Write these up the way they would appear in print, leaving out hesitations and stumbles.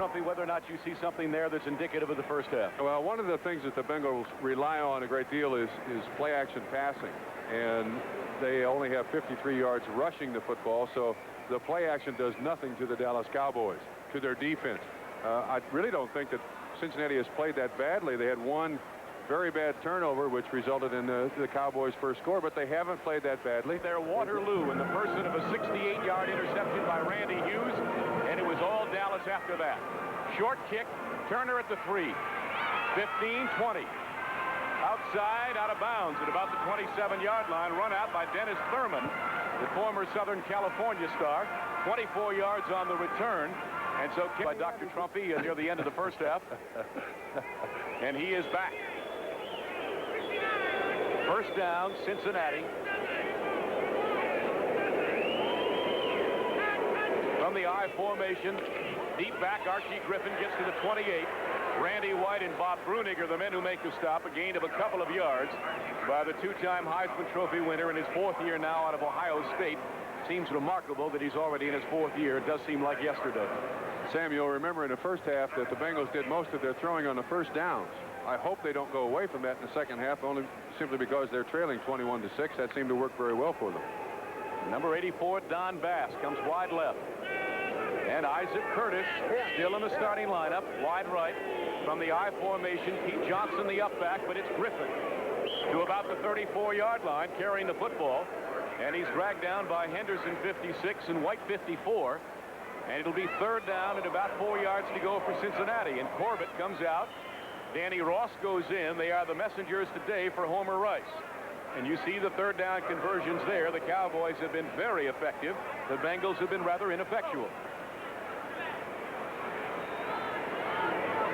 Trumpy, whether or not you see something there that's indicative of the first half. Well, one of the things that the Bengals rely on a great deal is play-action passing. And they only have 53 yards rushing the football, so the play-action does nothing to the Dallas Cowboys, to their defense. I really don't think that Cincinnati has played that badly. They had one very bad turnover, which resulted in the Cowboys' first score, but they haven't played that badly. They're Waterloo in the person of a 68-yard interception by Randy Hughes, and it was all Dallas after that. Short kick, Turner at the 3, 15, 20. Outside, out of bounds at about the 27-yard line, run out by Dennis Thurman, the former Southern California star. 24 yards on the return, and so kicked by Dr. Trumpy near the end of the first half. And he is back. First down, Cincinnati. From the I formation, deep back, Archie Griffin gets to the 28. Randy White and Bob Brunig are the men who make the stop. A gain of a couple of yards by the two-time Heisman Trophy winner in his 4th year now out of Ohio State. Seems remarkable that he's already in his 4th year. It does seem like yesterday. Sam, you'll remember in the first half that the Bengals did most of their throwing on the first downs. I hope they don't go away from that in the second half, only simply because they're trailing 21-6. That seemed to work very well for them. Number 84, Don Bass, comes wide left. And Isaac Curtis still in the starting lineup, wide right. From the I formation, Pete Johnson the up back, but it's Griffin to about the 34-yard line carrying the football. And he's dragged down by Henderson, 56, and White, 54. And it'll be third down and about 4 yards to go for Cincinnati. And Corbett comes out. Danny Ross goes in. They are the messengers today for Homer Rice. And you see the third down conversions there. The Cowboys have been very effective. The Bengals have been rather ineffectual.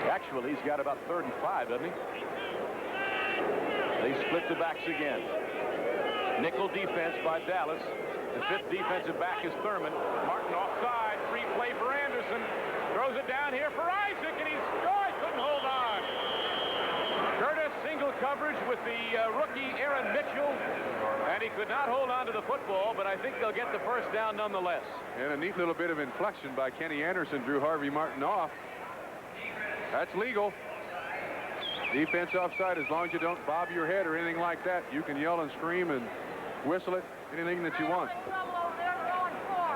Actually, he's got about 3rd and 5, doesn't he? They split the backs again. Nickel defense by Dallas. The 5th defensive back is Thurman. Martin offside. Free play for Anderson. Throws it down here for Isaac, and he's couldn't hold on. Curtis single coverage with the rookie Aaron Mitchell, and he could not hold on to the football, but I think they'll get the first down nonetheless. And a neat little bit of inflection by Kenny Anderson drew Harvey Martin off. That's legal. Defense offside, as long as you don't bob your head or anything like that, you can yell and scream and whistle it, anything that you want.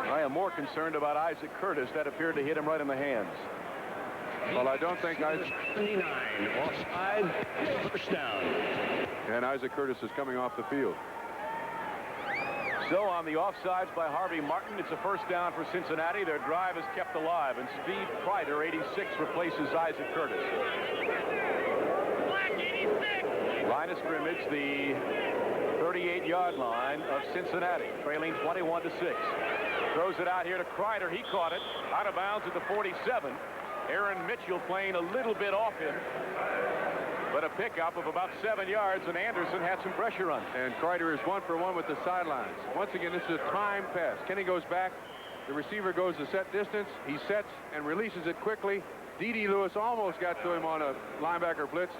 I am more concerned about Isaac Curtis. That appeared to hit him right in the hands. Well, I don't think Isaac... 29, offside, first down. And Isaac Curtis is coming off the field. So on the offsides by Harvey Martin, it's a first down for Cincinnati. Their drive is kept alive, and Steve Kreider, 86, replaces Isaac Curtis. Line of scrimmage, the 38-yard line of Cincinnati, trailing 21-6. Throws it out here to Kreider. He caught it out of bounds at the 47. Aaron Mitchell playing a little bit off him, but a pickup of about 7 yards, and Anderson had some pressure on him. And Kreider is 1 for 1 with the sidelines. Once again, this is a time pass. Kenny goes back. The receiver goes the set distance. He sets and releases it quickly. D.D. Lewis almost got to him on a linebacker blitz.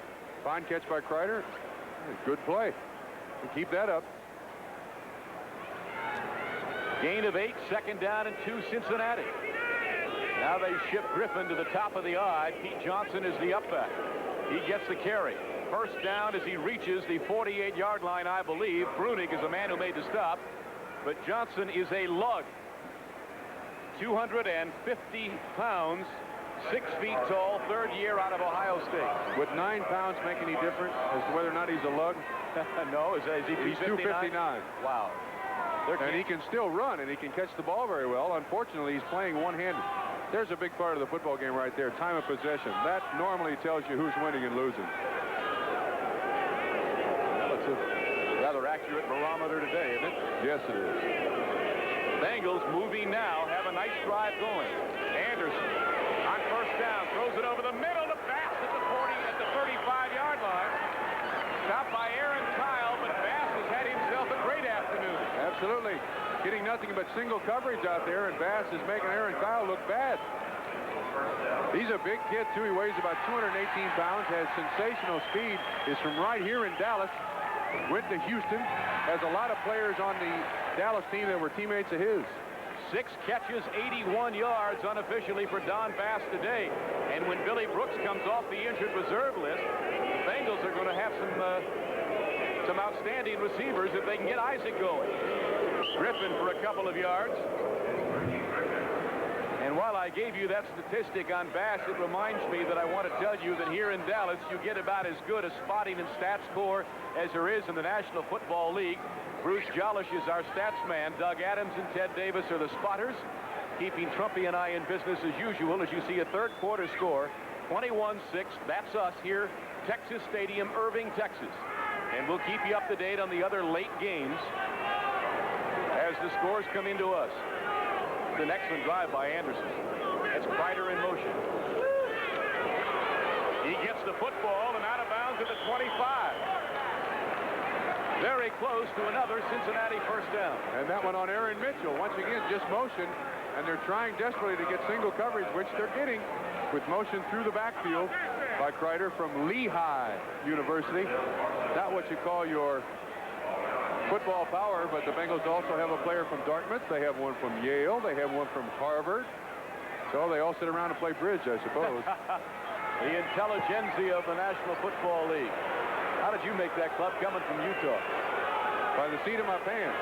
Fine catch by Kreider. Good play. Keep that up. Gain of 8, second down and 2, Cincinnati. Now they shift Griffin to the top of the I. Pete Johnson is the up back. He gets the carry. First down as he reaches the 48-yard line, I believe. Brunig is the man who made the stop, but Johnson is a lug. 250 pounds, 6 feet tall, 3rd year out of Ohio State. Would 9 pounds make any difference as to whether or not he's a lug? No, is he he's 259. Wow. And he can still run, and he can catch the ball very well. Unfortunately, he's playing one-handed. There's a big part of the football game right there, time of possession. That normally tells you who's winning and losing. Well, it's a rather accurate barometer today, isn't it? Yes, it is. Bengals moving now, have a nice drive going. Anderson on first down, throws it over the middle to Bass at the 35-yard line. Stopped by Aaron Kyle, but Bass has had himself a great afternoon. Absolutely. Getting nothing but single coverage out there, and Bass is making Aaron Kyle look bad. He's a big kid, too. He weighs about 218 pounds, has sensational speed, is from right here in Dallas, went to Houston, has a lot of players on the Dallas team that were teammates of his. 6 catches, 81 yards unofficially for Don Bass today. And when Billy Brooks comes off the injured reserve list, the Bengals are going to have some outstanding receivers if they can get Isaac going. Griffin for a couple of yards. And while I gave you that statistic on Bass, it reminds me that I want to tell you that here in Dallas, you get about as good a spotting and stats score as there is in the National Football League. Bruce Jolish is our stats man. Doug Adams and Ted Davis are the spotters, keeping Trumpy and I in business as usual. As you see a third quarter score, 21-6. That's us here, Texas Stadium, Irving, Texas. And we'll keep you up to date on the other late games as the scores come into us. An excellent drive by Anderson. That's Kreider in motion. He gets the football and out of bounds at the 25. Very close to another Cincinnati first down. And that one on Aaron Mitchell. Once again, just motion. And they're trying desperately to get single coverage, which they're getting with motion through the backfield by Kreider from Lehigh University. Not what you call your football power, but the Bengals also have a player from Dartmouth. They have one from Yale. They have one from Harvard. So they all sit around and play bridge, I suppose. The intelligentsia of the National Football League. How did you make that club coming from Utah? By the seat of my pants.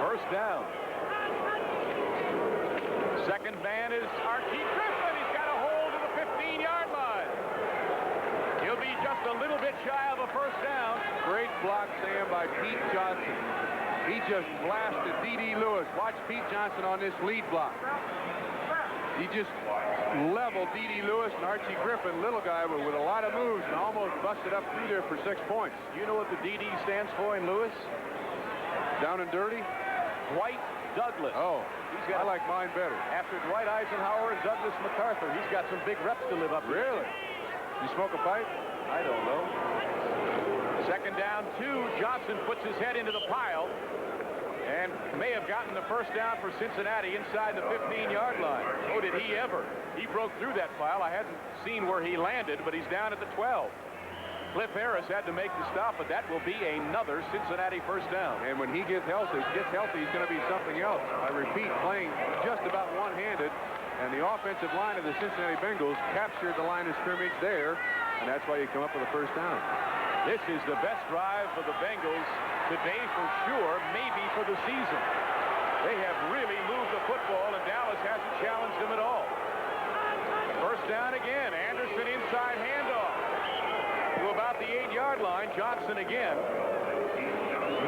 First down. Second man is Archie Griffin. He's got a hold of the 15-yard line. He'll be just a little bit shy of a first down. Great block, Sam, by Pete Johnson. He just blasted D.D. Lewis. Watch Pete Johnson on this lead block. He just leveled D.D. Lewis and Archie Griffin, little guy, but with a lot of moves, and almost busted up through there for 6 points. You know what the D.D. stands for in Lewis? Down and dirty? Dwight Douglas. Oh, I like mine better. After Dwight Eisenhower and Douglas MacArthur, he's got some big reps to live up to. Really? You smoke a pipe? I don't know. Second down, 2. Johnson puts his head into the pile and may have gotten the first down for Cincinnati inside the 15-yard line. Oh, did he ever? He broke through that pile. I hadn't seen where he landed, but he's down at the 12. Cliff Harris had to make the stop, but that will be another Cincinnati first down. And when he gets healthy, he's going to be something else. I repeat, playing just about one-handed, and the offensive line of the Cincinnati Bengals captured the line of scrimmage there, and that's why you come up with a first down. This is the best drive for the Bengals today for sure, maybe for the season. They have really moved the football, and Dallas hasn't challenged them at all. First down again. Anderson inside handoff to about the 8-yard line. Johnson again.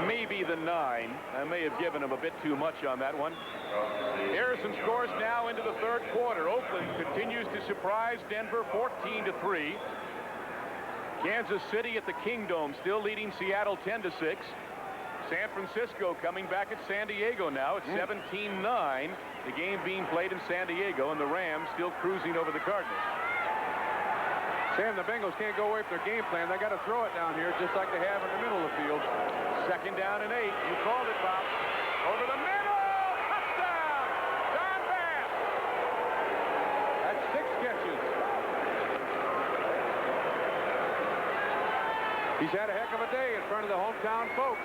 Maybe the 9. I may have given him a bit too much on that one. Harrison scores now into the third quarter. Oakland continues to surprise Denver 14-3. Kansas City at the Kingdome still leading Seattle 10-6. San Francisco coming back at San Diego now. It's 17-9. The game being played in San Diego, and the Rams still cruising over the Cardinals. Sam, the Bengals can't go away from their game plan. They got to throw it down here just like they have in the middle of the field. Second down and 8. You called it, Bob. Over the middle. Touchdown. Don Bass. That's 6 catches. He's had a heck of a day in front of the hometown folks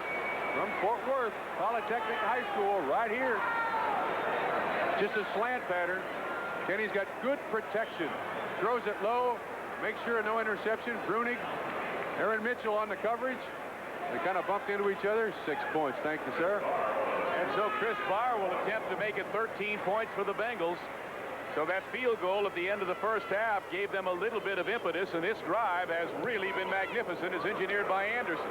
from Fort Worth Polytechnic High School right here. Just a slant pattern. Kenny's got good protection. Throws it low. Makes sure no interception. Brunig, Aaron Mitchell on the coverage. They kind of bumped into each other. 6 points. Thank you, sir. And so Chris Barr will attempt to make it 13 points for the Bengals. So that field goal at the end of the first half gave them a little bit of impetus, and this drive has really been magnificent, as engineered by Anderson.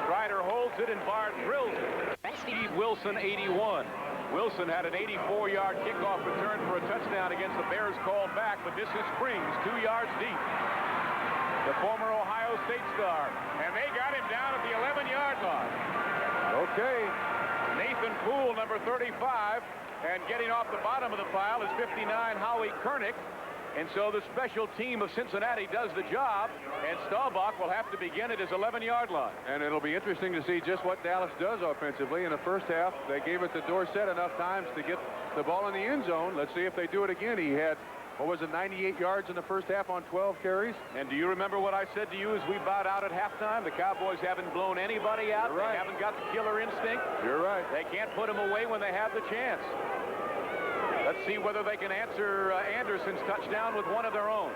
Ryder holds it, and Barr drills it. Steve Wilson, 81. Wilson had an 84-yard kickoff return for a touchdown against the Bears called back, but this is Springs, 2 yards deep. The former Ohio State star, and they got him down at the 11-yard line. Okay. Nathan Poole, number 35. And getting off the bottom of the pile is 59, Howie Kernick. And so the special team of Cincinnati does the job, and Staubach will have to begin at his 11-yard line. And it'll be interesting to see just what Dallas does offensively. In the first half, they gave it to Dorsett enough times to get the ball in the end zone. Let's see if they do it again. He had what was it, 98 yards in the first half on 12 carries. And do you remember what I said to you as we bowed out at halftime? The Cowboys haven't blown anybody out. You're right. They haven't got the killer instinct. You're right. They can't put them away when they have the chance. Let's see whether they can answer Anderson's touchdown with one of their own.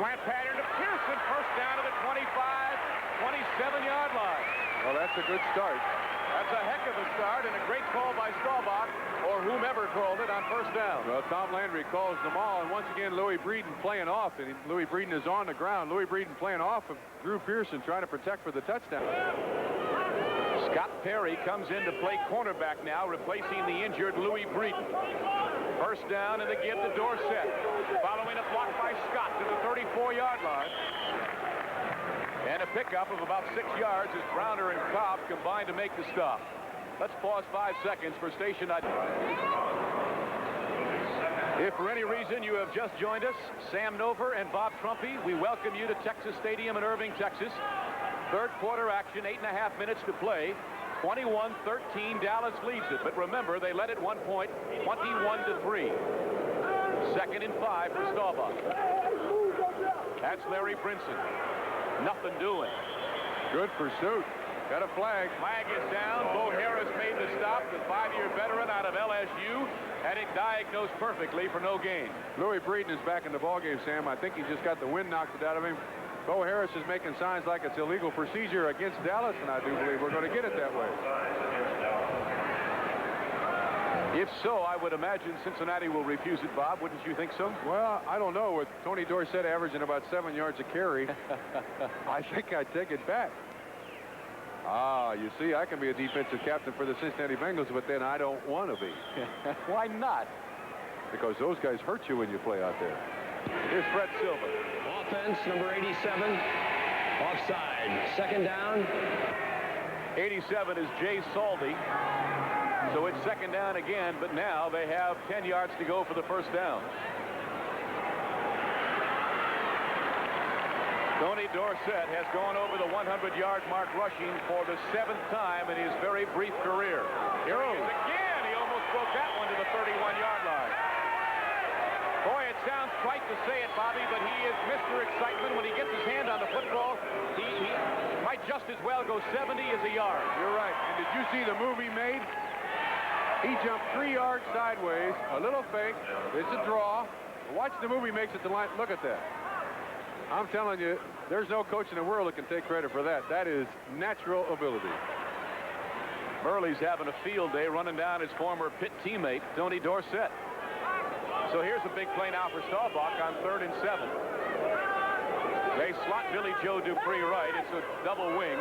Slant pattern to Pearson. First down to the 25, 27-yard line. Well, that's a good start. That's a heck of a start and a great call by Staubach or whomever called it on first down. Well, Tom Landry calls them all, and once again, Louis Breeden playing off. And Louis Breeden is on the ground. Louis Breeden playing off of Drew Pearson, trying to protect for the touchdown. Scott Perry comes in to play cornerback now, replacing the injured Louis Breeden. First down and the give to Dorsett. Following a block by Scott to the 34-yard line. And a pickup of about 6 yards as Browner and Cobb combine to make the stop. Let's pause 5 seconds for station ID. If for any reason you have just joined us, Sam Nover and Bob Trumpy, we welcome you to Texas Stadium in Irving, Texas. Third quarter action, 8.5 minutes to play. 21-13, Dallas leads it. But remember, they led at one point, 21-3. Second and 5 for Staubach. That's Larry Brinson. Nothing doing. Good pursuit. Got a flag. Flag is down. Bo Harris made the stop. The 5-year veteran out of LSU had it diagnosed perfectly for no gain. Louis Breeden is back in the ballgame, Sam. I think he just got the wind knocked out of him. Bo Harris is making signs like it's illegal procedure against Dallas, and I do believe we're going to get it that way. If so, I would imagine Cincinnati will refuse it, Bob. Wouldn't you think so? Well, I don't know. With Tony Dorsett averaging about 7 yards a carry, I think I'd take it back. Ah, you see, I can be a defensive captain for the Cincinnati Bengals, but then I don't want to be. Why not? Because those guys hurt you when you play out there. Here's Fred Silver. Offense, number 87. Offside. Second down. 87 is Jay Saldy. So it's second down again, but now they have 10 yards to go for the first down. Tony Dorsett has gone over the 100-yard mark rushing for the 7th time in his very brief career. Here he is again. He almost broke that one to the 31-yard line. Boy, it sounds trite to say it, Bobby, but he is Mr. Excitement. When he gets his hand on the football, he might just as well go 70 as a yard. You're right. And did you see the move he made? He jumped 3 yards sideways, a little fake. It's a draw. Watch the move he makes at the line. Look at that. I'm telling you, there's no coach in the world that can take credit for that. That is natural ability. Burley's having a field day running down his former Pitt teammate, Tony Dorsett. So here's a big play now for Staubach on 3rd and 7. They slot Billy Joe Dupree right. It's a double wing.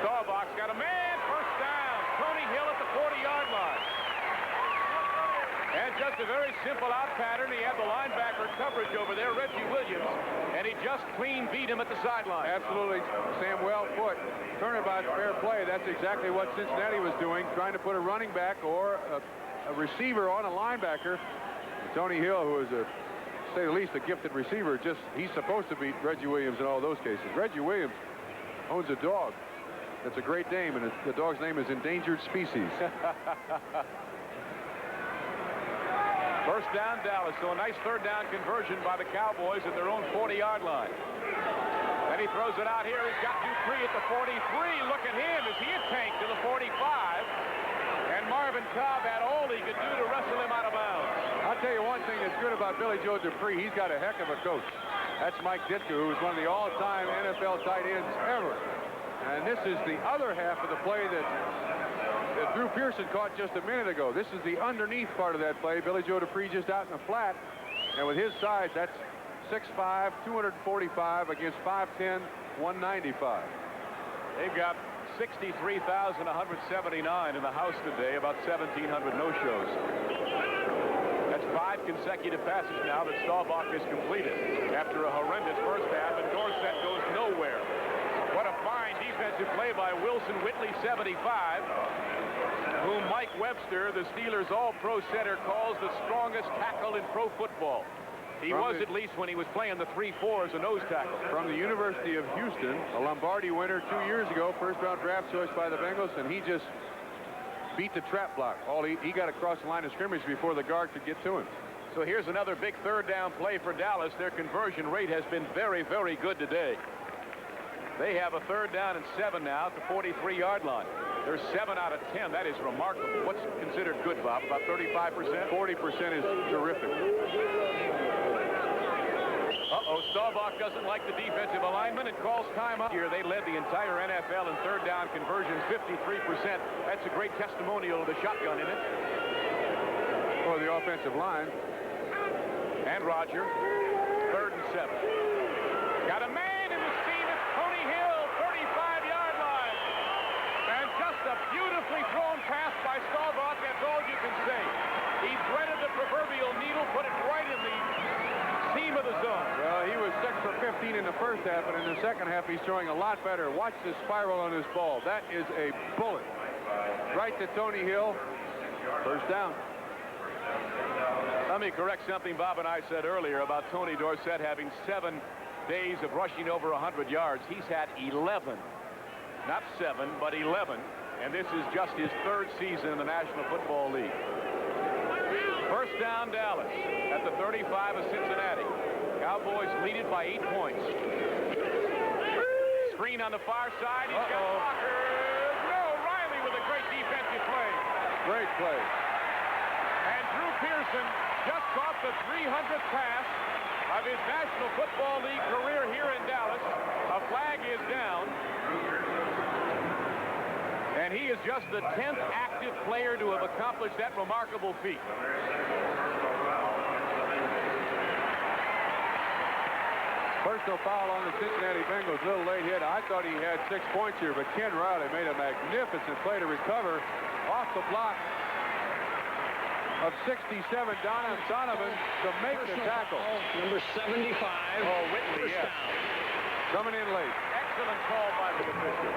Staubach's got a man. First down. Tony Hill at the 40-yard line. And just a very simple out pattern. He had the linebacker coverage over there, Reggie Williams, and he just clean beat him at the sideline. Absolutely, Sam, well put. Turnabout, fair play. That's exactly what Cincinnati was doing, trying to put a running back or a receiver on a linebacker. And Tony Hill, who is, to say the least, a gifted receiver, he's supposed to beat Reggie Williams in all those cases. Reggie Williams owns a dog. That's a Great Dane, and the dog's name is Endangered Species. First down, Dallas. So a nice third down conversion by the Cowboys at their own 40-yard line. Then he throws it out here. He's got Dupree at the 43. Look at him as he is tanked to the 45. And Marvin Cobb had all he could do to wrestle him out of bounds. I'll tell you one thing that's good about Billy Joe Dupree. He's got a heck of a coach. That's Mike Ditka, who is one of the all-time NFL tight ends ever. And this is the other half of the play that Drew Pearson caught just a minute ago. This is the underneath part of that play. Billy Joe Dupree just out in the flat. And with his size, that's 6'5", 245 against 5'10", 195. They've got 63,179 in the house today, about 1,700 no-shows. That's 5 consecutive passes now that Staubach has completed after a horrendous first half, and Dorsett goes nowhere. What a fine defensive play by Wilson Whitley, 75, whom Mike Webster, the Steelers' all-pro center, calls the strongest tackle in pro football. He was, at least, when he was playing the 3-4 as a nose tackle. From the University of Houston, a Lombardi winner 2 years ago, first-round draft choice by the Bengals, and he just beat the trap block. He got across the line of scrimmage before the guard could get to him. So here's another big third down play for Dallas. Their conversion rate has been very, very good today. They have a 3rd down and 7 now at the 43-yard line. They're 7 out of 10. That is remarkable. What's considered good, Bob? About 35%? 40% is terrific. Uh-oh, Staubach doesn't like the defensive alignment and calls timeout. Here, they led the entire NFL in 3rd down conversions, 53%. That's a great testimonial of the shotgun, isn't it? For the offensive line. And Roger, 3rd and 7. Got a man in the seam. It's Tony Hill, 35-yard line. And just a beautifully thrown pass by Staubach. That's all you can say. He threaded the proverbial needle, put it right in the seam of the zone. Well, he was 6 for 15 in the first half, and in the second half, he's throwing a lot better. Watch the spiral on this ball. That is a bullet. Right to Tony Hill. 1st down. Let me correct something Bob and I said earlier about Tony Dorsett having 7 days of rushing over 100 yards. He's had 11. Not 7, but 11. And this is just his 3rd season in the National Football League. 1st down, Dallas at the 35 of Cincinnati. Cowboys lead it by 8 points. Screen on the far side. He's got blockers. No, Riley with a great defensive play. Great play. And Drew Pearson just caught the 300th pass of his National Football League career here in Dallas. A flag is down. And he is just the 10th active player to have accomplished that remarkable feat. Personal foul on the Cincinnati Bengals. Little late hit. I thought he had 6 points here, but Ken Riley made a magnificent play to recover off the block of 67, Donovan, to make the tackle. Number 75. Oh, Whitley, yes. Coming in late. Excellent call by the official.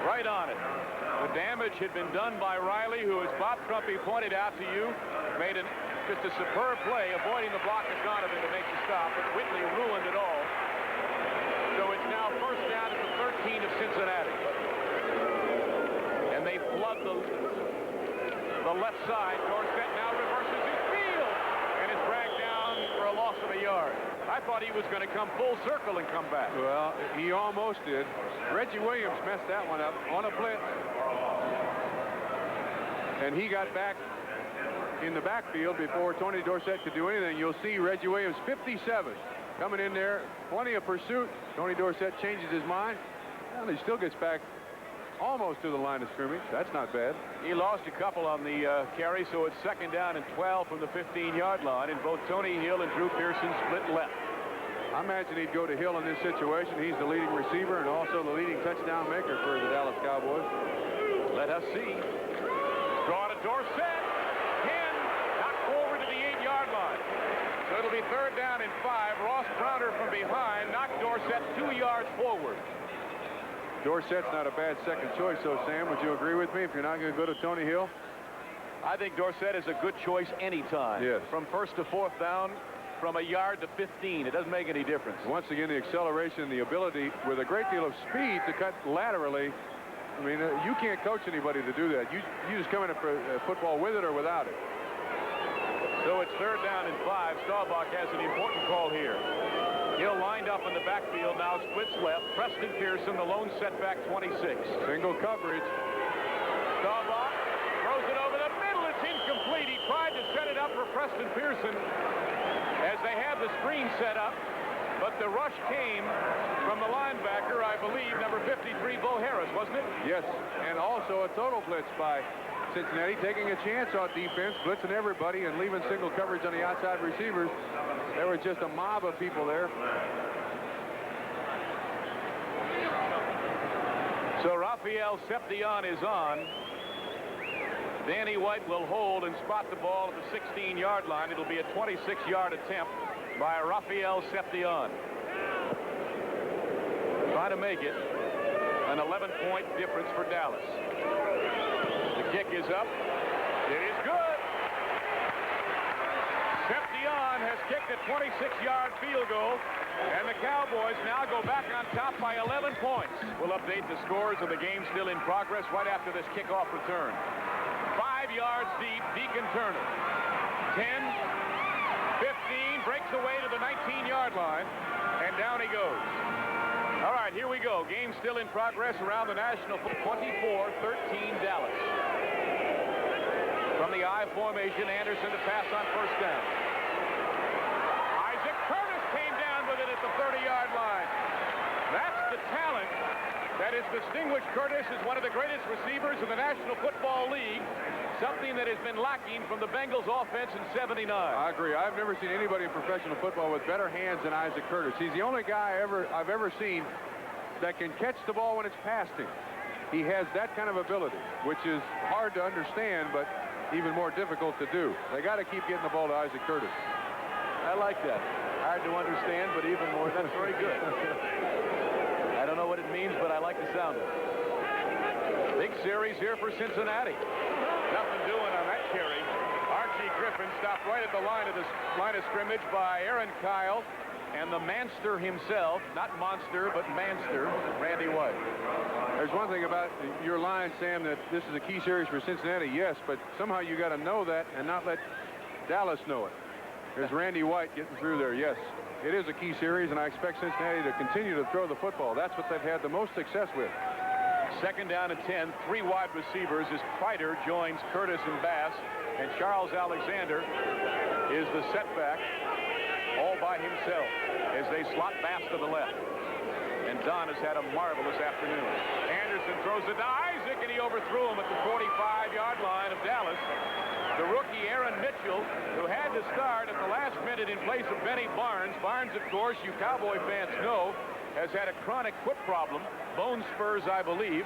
Right on it. The damage had been done by Riley, who, as Bob Trumpy pointed out to you, made just a superb play, avoiding the block of Donovan to make the stop, but Whitley ruined it all. So it's now 1st down at the 13 of Cincinnati. And they flood the left side. Dorsett now reverses his field and is dragged down for a loss of a yard. I thought he was going to come full circle and come back. Well, he almost did. Reggie Williams messed that one up on a blitz. And he got back in the backfield before Tony Dorsett could do anything. You'll see Reggie Williams, 57, coming in there. Plenty of pursuit. Tony Dorsett changes his mind. Well, he still gets back almost to the line of scrimmage. That's not bad. He lost a couple on the carry, so it's 2nd down and 12 from the 15-yard line, and both Tony Hill and Drew Pearson split left. I imagine he'd go to Hill in this situation. He's the leading receiver and also the leading touchdown maker for the Dallas Cowboys. Let us see. Draw to Dorsett. 10, knocked forward to the 8-yard line. So it'll be 3rd down and 5. Ross Browner from behind knocked Dorsett 2 yards forward. Dorsett's not a bad second choice, so Sam, would you agree with me if you're not going to go to Tony Hill? I think Dorsett is a good choice anytime. Yes. From 1st to 4th down, from a yard to 15. It doesn't make any difference. Once again, the acceleration, the ability with a great deal of speed to cut laterally. I mean, you can't coach anybody to do that. You just come into football with it or without it. So it's 3rd down and 5. Staubach has an important call here. Hill lined up in the backfield, now splits left. Preston Pearson, the lone setback, 26. Single coverage. Staubach throws it over the middle. It's incomplete. He tried to set it up for Preston Pearson as they have the screen set up, but the rush came from the linebacker, I believe, number 53, Bo Harris, wasn't it? Yes, and also a total blitz by Cincinnati, taking a chance on defense, blitzing everybody and leaving single coverage on the outside receivers. There was just a mob of people there. So Raphael Seption is on. Danny White will hold and spot the ball at the 16-yard line. It'll be a 26-yard attempt by Raphael Seption. Try to make it an 11-point difference for Dallas. The kick is up. It is good. Seption has kicked a 26-yard field goal, and the Cowboys now go back on top by 11 points. We'll update the scores of the game still in progress right after this kickoff return. 5 yards deep, Deacon Turner. 10, 30-yard line, and down he goes. All right, here we go. Game still in progress around the National 24-13 Dallas. From the I formation, Anderson to pass on first down. Isaac Curtis came down with it at the 30-yard line. That's the talent that has distinguished Curtis as one of the greatest receivers in the National Football League, something that has been lacking from the Bengals offense in '79. I agree. I've never seen anybody in professional football with better hands than Isaac Curtis. He's the only guy I've ever seen that can catch the ball when it's passed him. He has that kind of ability, which is hard to understand, but even more difficult to do. They got to keep getting the ball to Isaac Curtis. I like that. Hard to understand, but even more, that's very good. I don't know what it means, but I like the sound of it. Big series here for Cincinnati. Nothing doing on that carry. Archie Griffin stopped right at the line of scrimmage by Aaron Kyle and the Manster himself, not Monster, but Manster, Randy White. There's one thing about your line, Sam, that this is a key series for Cincinnati, yes, but somehow you got to know that and not let Dallas know it. There's Randy White getting through there, yes. It is a key series, and I expect Cincinnati to continue to throw the football. That's what they've had the most success with. Second down and 10, 3 wide receivers as Kreider joins Curtis and Bass, and Charles Alexander is the setback all by himself as they slot Bass to the left. And Don has had a marvelous afternoon. Anderson throws it to Isaac, and he overthrew him at the 45-yard line of Dallas. The rookie Aaron Mitchell, who had to start at the last minute in place of Benny Barnes. Barnes, of course, you Cowboy fans know, has had a chronic foot problem, bone spurs, I believe,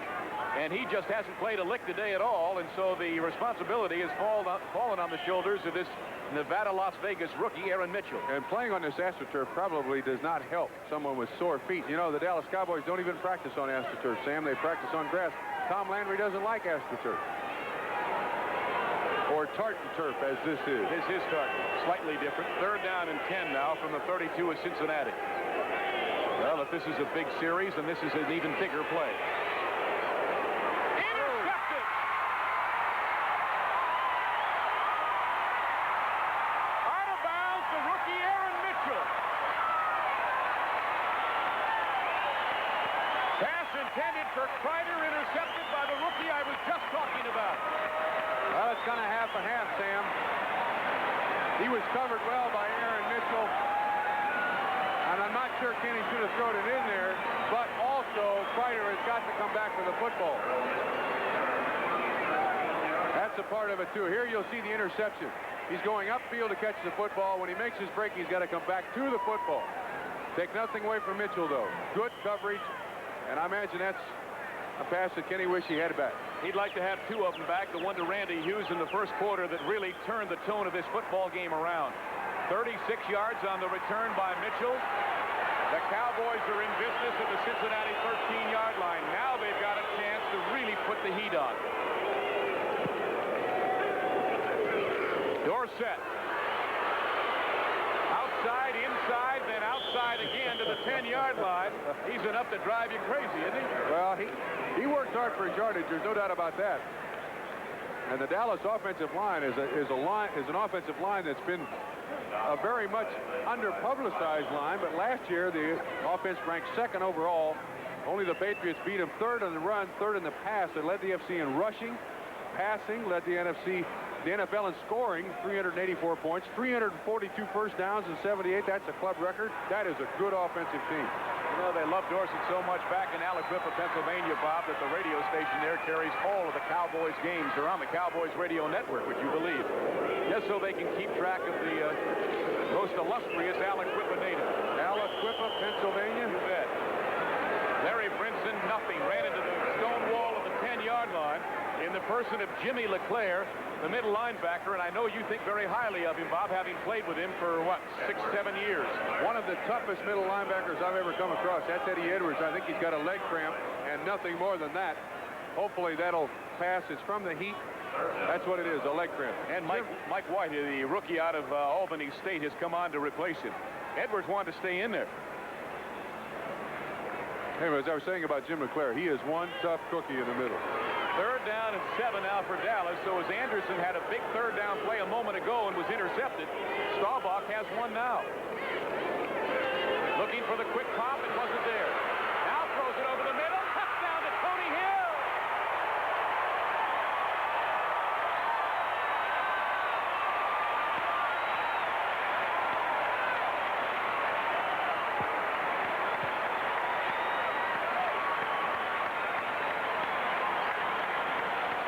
and he just hasn't played a lick today at all, and so the responsibility has fallen on the shoulders of this Nevada-Las Vegas rookie, Aaron Mitchell. And playing on this AstroTurf probably does not help someone with sore feet. You know, the Dallas Cowboys don't even practice on AstroTurf, Sam. They practice on grass. Tom Landry doesn't like AstroTurf. Or tartan turf, as this is. This is tartan. Slightly different. Third down and 10 now from the 32 of Cincinnati. Well, if this is a big series, then this is an even bigger play. Intercepted! Out of bounds, the rookie Aaron Mitchell. Pass intended for Kreider, intercepted by the rookie I was just talking about. Well, it's kind of half and half, Sam. He was covered well by Aaron Mitchell. And I'm not sure Kenny should have thrown it in there, but also Kreider has got to come back with the football. That's a part of it, too. Here you'll see the interception. He's going upfield to catch the football. When he makes his break, he's got to come back to the football. Take nothing away from Mitchell, though. Good coverage, and I imagine that's a pass that Kenny wished he had back. He'd like to have 2 of them back, the one to Randy Hughes in the first quarter that really turned the tone of this football game around. 36 yards on the return by Mitchell. The Cowboys are in business at the Cincinnati 13-yard line. Now they've got a chance to really put the heat on. Dorsett. Outside, inside, then outside again to the 10-yard line. He's enough to drive you crazy, isn't he? Well, he worked hard for his yardage. There's no doubt about that. And the Dallas offensive line is an offensive line that's been a very much under-publicized line, but last year the offense ranked 2nd overall. Only the Patriots beat them 3rd in the run, 3rd in the pass. They led the NFC in rushing, passing, led the NFL in scoring, 384 points, 342 first downs and 78. That's a club record. That is a good offensive team. You know, they love Dorsett so much back in Aliquippa, Pennsylvania, Bob, that the radio station there carries all of the Cowboys games. They're on the Cowboys radio network, would you believe? Just so they can keep track of the most illustrious Aliquippa native. Aliquippa, Pennsylvania? You bet. Larry Brinson, nothing. Ran into the stone wall of the 10-yard line in the person of Jimmy LeClaire, the middle linebacker, and I know you think very highly of him, Bob, having played with him for, what, 6-7 years. One of the toughest middle linebackers I've ever come across. That's Eddie Edwards. I think he's got a leg cramp and nothing more than that. Hopefully that'll pass. It's from the heat. That's what it is, a leg cramp. And Mike White, the rookie out of Albany State, has come on to replace him. Edwards wanted to stay in there. Anyway, as I was saying about Jim LeClaire, he is one tough cookie in the middle. Third down and 7 now for Dallas. So as Anderson had a big third down play a moment ago and was intercepted, Staubach has one now. looking for the quick pop. It wasn't there. Now throws it over the middle. Touchdown to Tony Hill.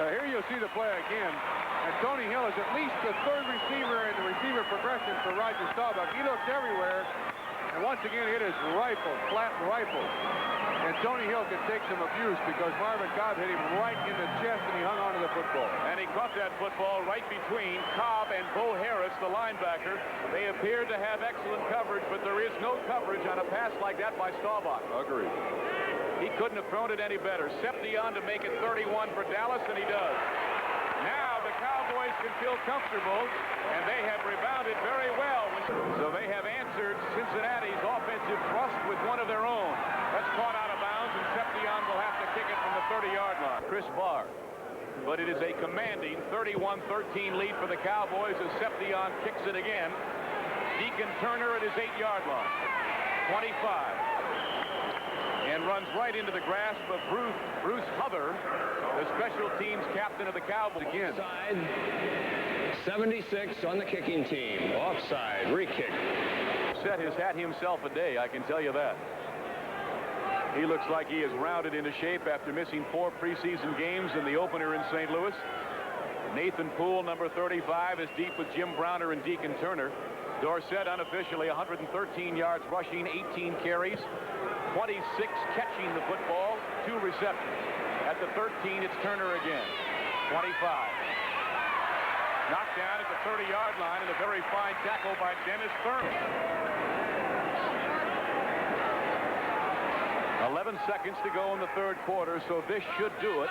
Here you'll see the play again. And Tony Hill is at least the third receiver in the receiver progression for Roger Staubach. He looked everywhere. And once again hit his rifle, flat rifle. And Tony Hill could take some abuse because Marvin Cobb hit him right in the chest and he hung onto the football. And he caught that football right between Cobb and Bo Harris, the linebacker. They appeared to have excellent coverage, but there is no coverage on a pass like that by Staubach. Agreed. He couldn't have thrown it any better. Seption to make it 31 for Dallas, and he does. Now the Cowboys can feel comfortable, and they have rebounded very well. So they have answered Cincinnati's offensive thrust with one of their own. That's caught out of bounds, and Seption will have to kick it from the 30-yard line. Chris Barr. But it is a commanding 31-13 lead for the Cowboys as Seption kicks it again. Deacon Turner at his 8-yard line. 25. And runs right into the grasp of Bruce Huther, the special teams captain of the Cowboys. Again. Offside. 76 on the kicking team. Offside. Re-kick. Set has had himself a day, I can tell you that. He looks like he is rounded into shape after missing 4 preseason games in the opener in St. Louis. Nathan Poole, number 35, is deep with Jim Browner and Deacon Turner. Dorsett unofficially 113 yards rushing, 18 carries. 26 catching the football, 2 receptions. At the 13, it's Turner again. 25. Knocked down at the 30-yard line, and a very fine tackle by Dennis Thurman. 11 seconds to go in the third quarter, so this should do it.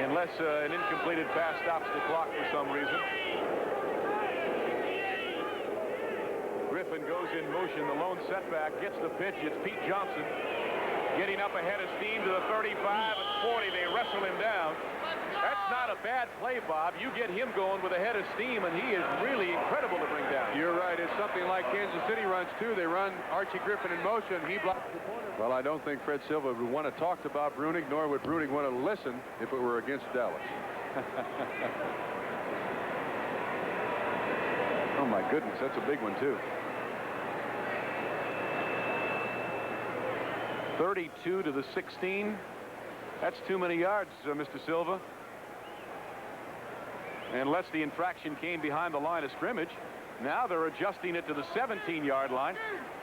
Unless an incompleted pass stops the clock for some reason. Griffin goes in motion. The lone setback gets the pitch. It's Pete Johnson getting up ahead of steam to the 35 and 40. They wrestle him down. That's not a bad play, Bob. You get him going with a head of steam, and he is really incredible to bring down. You're right. It's something like Kansas City runs, too. They run Archie Griffin in motion. He blocks the corner. Well, I don't think Fred Silva would want to talk to Bob Brunig, nor would Brunig want to listen if it were against Dallas. Oh, my goodness. That's a big one, too. 32 to the 16. That's too many yards, Mr. Silva. Unless the infraction came behind the line of scrimmage. Now they're adjusting it to the 17-yard line.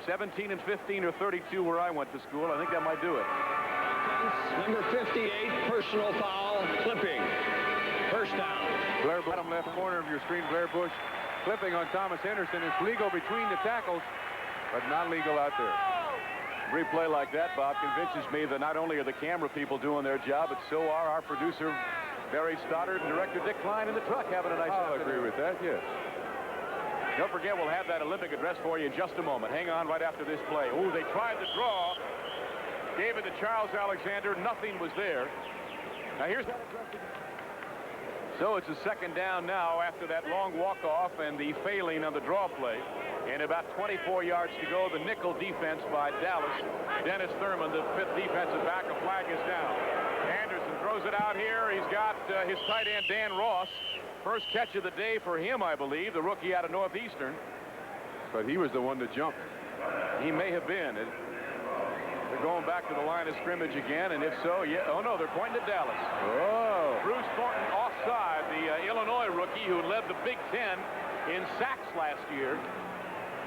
17 and 15 or 32 where I went to school. I think that might do it. Number 58, personal foul, clipping. First down. Blair, bottom left corner of your screen, Blair Bush clipping on Thomas Henderson. It's legal between the tackles, but not legal out there. Replay like that, Bob, convinces me that not only are the camera people doing their job, but so are our producer, Barry Stoddard, and director Dick Klein in the truck having a nice I'll agree with that, yes. Don't forget, we'll have that Olympic address for you in just a moment. Hang on right after this play. Ooh, they tried the draw. Gave it to Charles Alexander. Nothing was there. Now here's that address again. So it's a second down now after that long walk-off and the failing on the draw play. And about 24 yards to go, the nickel defense by Dallas. Dennis Thurman, the 5th defensive back. A flag is down. Anderson throws it out here. He's got his tight end, Dan Ross. First catch of the day for him, I believe, the rookie out of Northeastern. But he was the one that jumped. He may have been. They're going back to the line of scrimmage again, and if so, yeah. Oh, no, they're pointing at Dallas. Oh. Bruce Thornton offside, the Illinois rookie who led the Big Ten in sacks last year.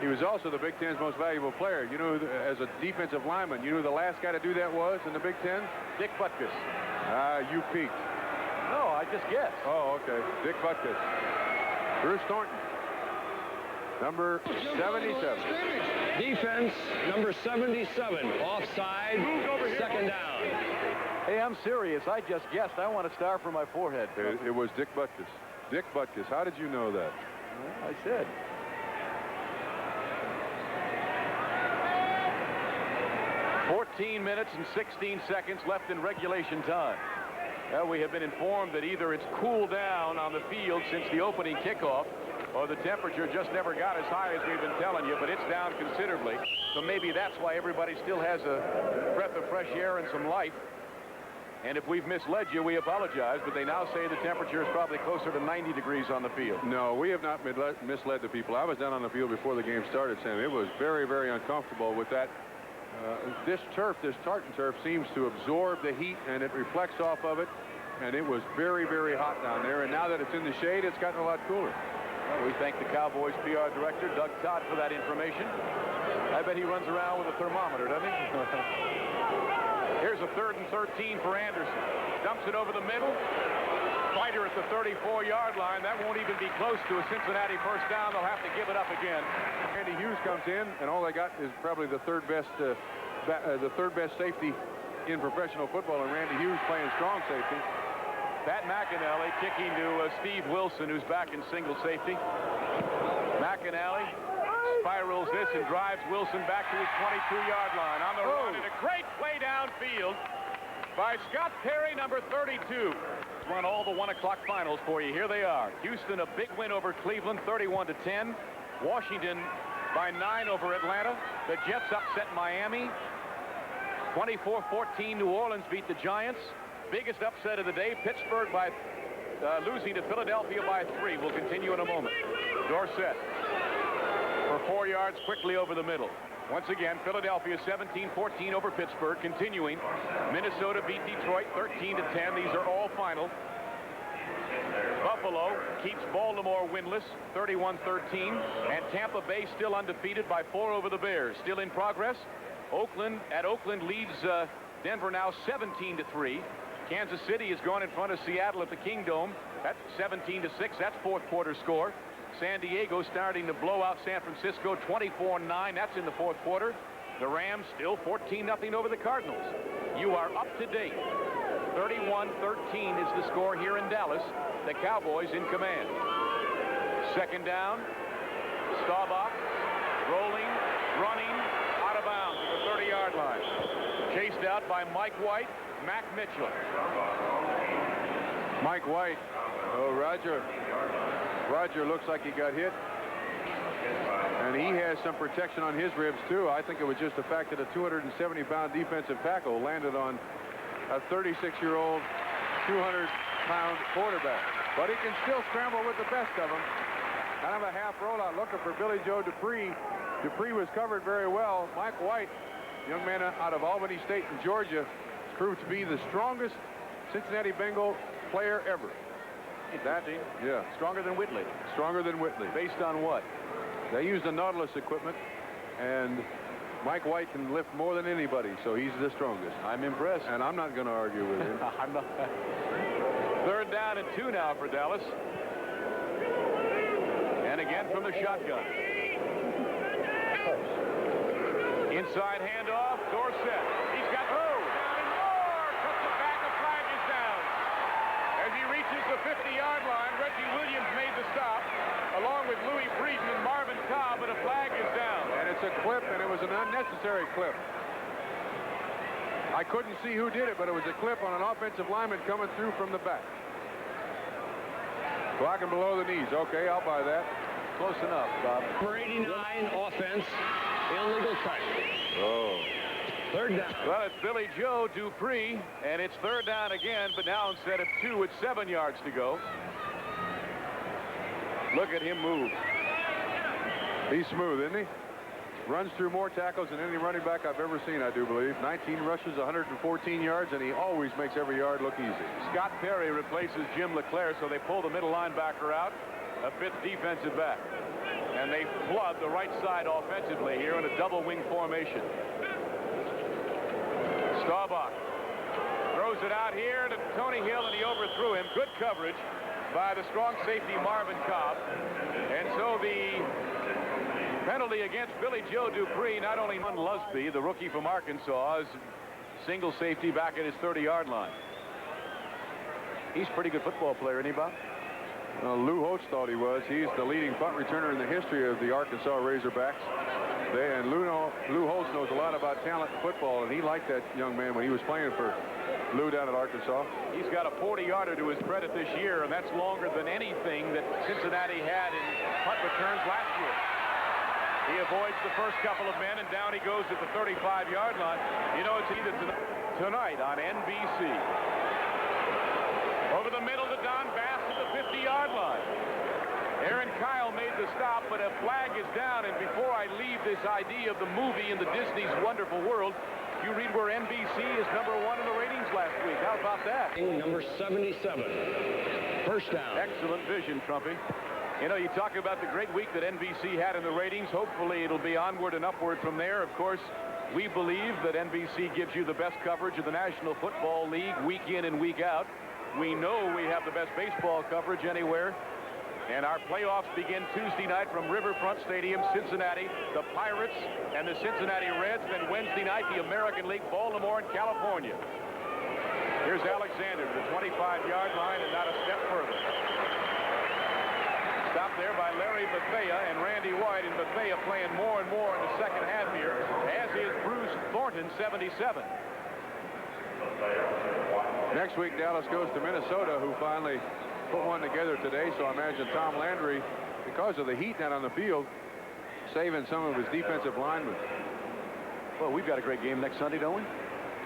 He was also the Big Ten's most valuable player. You know, as a defensive lineman, you know who the last guy to do that was in the Big Ten? Dick Butkus. You peaked. No, I just guessed. Oh, okay. Dick Butkus. Bruce Thornton. Number 77. Defense, number 77. Offside, second down. Hey, I'm serious. I just guessed. I want a star for my forehead. It was Dick Butkus. Dick Butkus. How did you know that? Well, I said. Minutes and 16 seconds left in regulation time. Well, we have been informed that either it's cooled down on the field since the opening kickoff, or the temperature just never got as high as we've been telling you, but it's down considerably. So maybe that's why everybody still has a breath of fresh air and some life. And if we've misled you, we apologize, but they now say the temperature is probably closer to 90 degrees on the field. No, we have not misled the people. I was down on the field before the game started, Sam. It was very, very uncomfortable with that. This tartan turf, seems to absorb the heat, and it reflects off of it. And it was very, very hot down there. And now that it's in the shade, it's gotten a lot cooler. Well, we thank the Cowboys PR director, Doug Todd, for that information. I bet he runs around with a thermometer, doesn't he? Here's a 3rd and 13 for Anderson. Dumps it over the middle. Fighter at the 34-yard line. That won't even be close to a Cincinnati first down. They'll have to give it up again. Randy Hughes comes in, and all they got is probably the third best safety in professional football, and Randy Hughes playing strong safety. Pat McAnally kicking to Steve Wilson, who's back in single safety. McAnally spirals this and drives Wilson back to his 22-yard line. On the run, and a great play downfield by Scott Perry, number 32. Run all the 1 o'clock finals for you. Here they are. Houston, a big win over Cleveland, 31-10. Washington by 9 over Atlanta. The Jets upset Miami. 24-14, New Orleans beat the Giants. Biggest upset of the day, Pittsburgh by losing to Philadelphia by 3. We'll continue in a moment. Dorsett for 4 yards quickly over the middle. Once again, Philadelphia 17-14 over Pittsburgh. Continuing, Minnesota beat Detroit 13-10. These are all final. Buffalo keeps Baltimore winless 31-13, and Tampa Bay still undefeated by 4 over the Bears. Still in progress. Oakland leads Denver now 17-3. Kansas City has gone in front of Seattle at the Kingdome. That's 17-6. That's fourth quarter score. San Diego starting to blow out San Francisco 24-9. That's in the fourth quarter. The Rams still 14-0 over the Cardinals. You are up to date. 31-13 is the score here in Dallas. The Cowboys in command. Second down. Staubach rolling, running, out of bounds at the 30-yard line. Chased out by Mike White, Mac Mitchell. Mike White. Oh, Roger looks like he got hit. And he has some protection on his ribs, too. I think it was just the fact that a 270-pound defensive tackle landed on a 36-year-old, 200-pound quarterback. But he can still scramble with the best of them. Kind of a half rollout looking for Billy Joe Dupree. Dupree was covered very well. Mike White, young man out of Albany State in Georgia, proved to be the strongest Cincinnati Bengal player ever. Yeah. Stronger than Whitley. Stronger than Whitley. Based on what? They used the Nautilus equipment, and Mike White can lift more than anybody, so he's the strongest. I'm impressed. And I'm not going to argue with him. I'm not. Third down and 2 now for Dallas. And again from the shotgun. Inside handoff, Dorsett. He's got down and more. Cuts it back, a flag is down. As he reaches the 50-yard line, Reggie Williams made the stop, along with Louis Breeden and Marvin Cobb, but a flag is down. And it's a clip, and it was an unnecessary clip. I couldn't see who did it, but it was a clip on an offensive lineman coming through from the back. Blocking below the knees. Okay, I'll buy that. Close enough, Bob. For 89 offense, illegal cut. Oh. Third down. Well, it's Billy Joe Dupree, and it's third down again, but now instead of 2, it's 7 yards to go. Look at him move. He's smooth, isn't he? Runs through more tackles than any running back I've ever seen, I do believe. 19 rushes, 114 yards, and he always makes every yard look easy. Scott Perry replaces Jim LeClaire, so they pull the middle linebacker out, a 5th defensive back. And they flood the right side offensively here in a double wing formation. Staubach throws it out here to Tony Hill, and he overthrew him. Good coverage by the strong safety Marvin Cobb. And so the penalty against Billy Joe Dupree, not only on Lusby, the rookie from Arkansas, is single safety back at his 30-yard line. He's a pretty good football player, isn't he, Bob? Lou Holtz thought he was. He's the leading punt returner in the history of the Arkansas Razorbacks. And Lou Holtz knows a lot about talent in football, and he liked that young man when he was playing for Lou down at Arkansas. He's got a 40-yarder to his credit this year, and that's longer than anything that Cincinnati had in punt returns last year. He avoids the first couple of men, and down he goes at the 35-yard line. You know, it's either tonight on NBC. Over the middle to Don Bass at the 50-yard line. Aaron Kyle made the stop, but a flag is down. And before I leave this idea of the movie in the Disney's Wonderful World, you read where NBC is #1 in the ratings last week. How about that? Number 77. First down. Excellent vision, Trumpy. You know, you talk about the great week that NBC had in the ratings. Hopefully it'll be onward and upward from there. Of course, we believe that NBC gives you the best coverage of the National Football League week in and week out. We know we have the best baseball coverage anywhere. And our playoffs begin Tuesday night from Riverfront Stadium, Cincinnati, the Pirates and the Cincinnati Reds. Then Wednesday night, the American League, Baltimore and California. Here's Alexander to the 25-yard line and not a step further. Stopped there by Larry Bethea and Randy White, and Bethea playing more and more in the second half here, as is Bruce Thornton, 77. Next week, Dallas goes to Minnesota, who finally put one together today, so I imagine Tom Landry, because of the heat down on the field, saving some of his defensive linemen. Well, we've got a great game next Sunday, don't we?